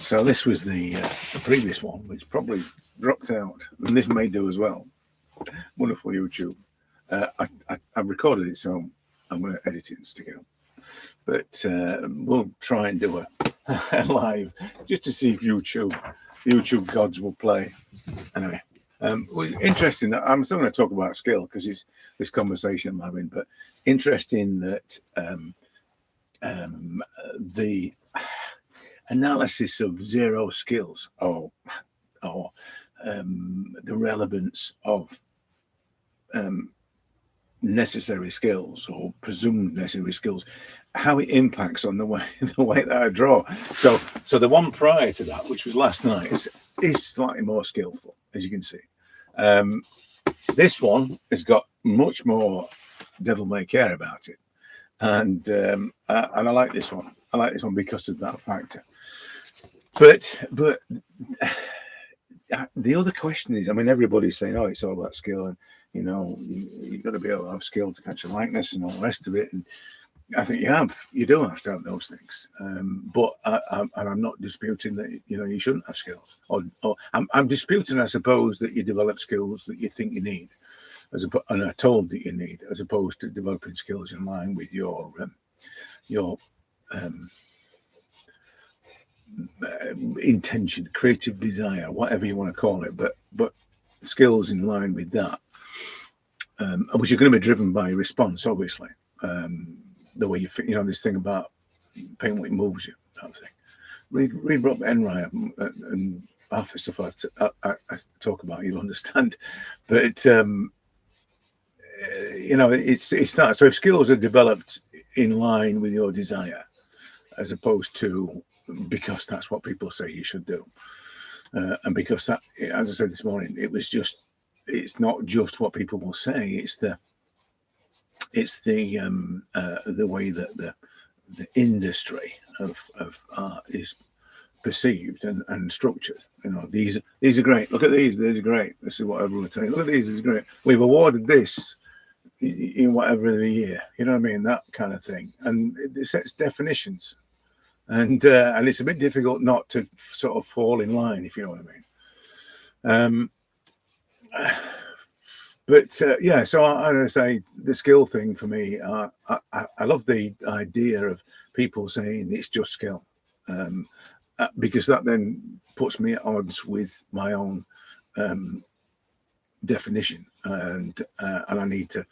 So this was the previous one, which probably dropped out, and this may do as well. Wonderful YouTube. I recorded it, so I'm going to edit it and stick it up. But we'll try and do a live just to see if YouTube gods will play. Anyway, well, interesting. I'm still going to talk about skill because it's this conversation I'm having, but interesting that the analysis of zero skills or the relevance of necessary skills or presumed necessary skills, how it impacts on the way that I draw. So the one prior to that, which was last night, is slightly more skillful, as you can see. This one has got much more devil may care about it, and I like this one. I like this one because of that factor. But the other question is, I mean, everybody's saying, "Oh, it's all about skill," and you've got to be able to have skill to catch a likeness and all the rest of it. And I think you do have to have those things. But I'm not disputing that you shouldn't have skills. Or I'm disputing, I suppose, that you develop skills that you think you need, and are told that you need, as opposed to developing skills in line with your intention, creative desire, whatever you want to call it, but skills in line with that, which are going to be driven by response, obviously. The way you this thing about paint what moves you, that thing. Read Robert Enright and half the stuff I talk about, you'll understand. But it's that. So if skills are developed in line with your desire, as opposed to because that's what people say you should do, and because that, as I said this morning, it's not just what people will say, it's the way that the industry of art is perceived and structured. These are great. Look at these are great. This is what everyone will tell you. Look at these is great. We've awarded this in whatever the year. You know what I mean? That kind of thing. And it sets definitions. And it's a bit difficult not to sort of fall in line, if you know what I mean. So as I say, the skill thing for me, I love the idea of people saying it's just skill, because that then puts me at odds with my own definition, and I need to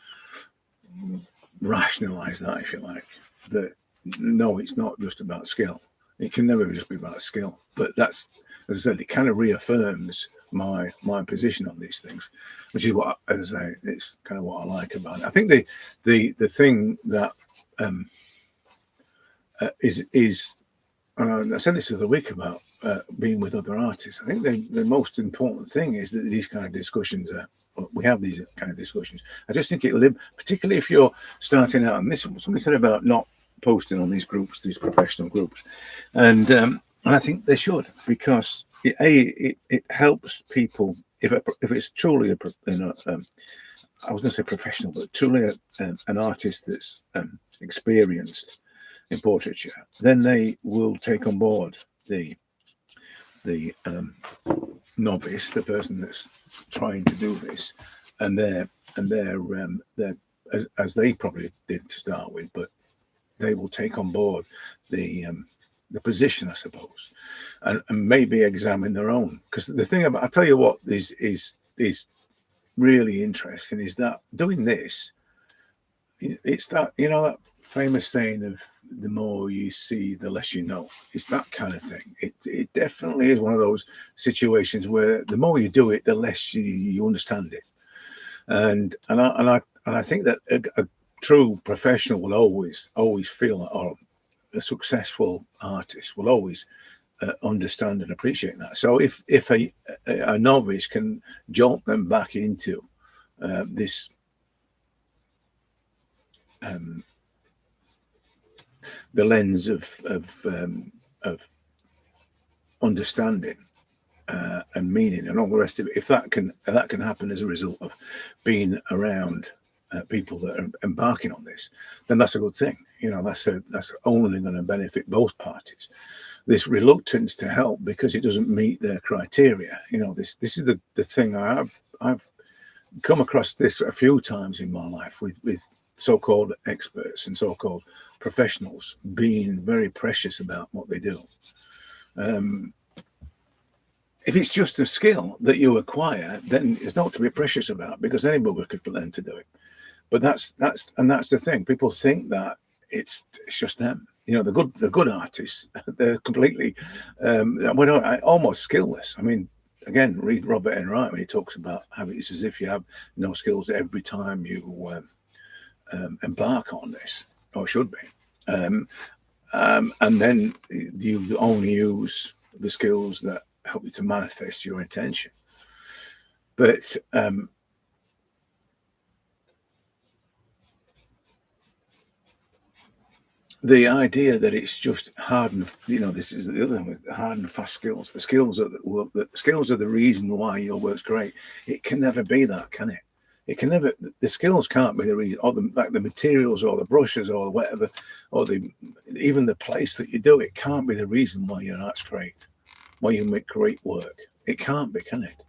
rationalize that, if you like, that no, it's not just about skill. It can never just be about skill. But that's, as I said, it kind of reaffirms my position on these things, which is what, as I say, it's kind of what I like about it. I think the thing that is and I said this the other week about being with other artists. I think the most important thing is that these kind of discussions we have these kind of discussions. I just think particularly if you're starting out, and this somebody said about not posting on these groups, these professional groups, and I think they should, because it helps people if it's truly I was going to say professional, but truly an artist that's experienced in portraiture, then they will take on board the novice, the person that's trying to do this, and they're as they probably did to start with, but they will take on board the position, I suppose, and maybe examine their own. Because the thing about, I tell you what is really interesting is that doing this, it's that, that famous saying of the more you see, the less you know. It's that kind of thing. It definitely is one of those situations where the more you do it, the less you understand it. And I think that a true professional will always feel, or a successful artist will always understand and appreciate that. So if a novice can jolt them back into this the lens of understanding and meaning and all the rest of it, if that can happen as a result of being around people that are embarking on this, then that's a good thing. That's only going to benefit both parties. this reluctance to help because it doesn't meet their criteria. You know, this is the thing. I've come across this a few times in my life with so-called experts and so-called professionals being very precious about what they do. If it's just a skill that you acquire, then it's not to be precious about, because anybody could learn to do it. But that's the thing. People think that it's just them. You know, the good artists, they're completely almost skillless. I mean, again, read Robert Enright when he talks about how it's as if you have no skills every time you embark on this, or should be. And then you only use the skills that help you to manifest your intention. But the idea that it's just hard and, you know, this is the other thing with hard and fast skills. The skills are the reason why your work's great. It can never be that, can it? It can never. The skills can't be the reason, or the materials, or the brushes, or whatever, or even the place that you do it can't be the reason why your art's great, why you make great work. It can't be, can it?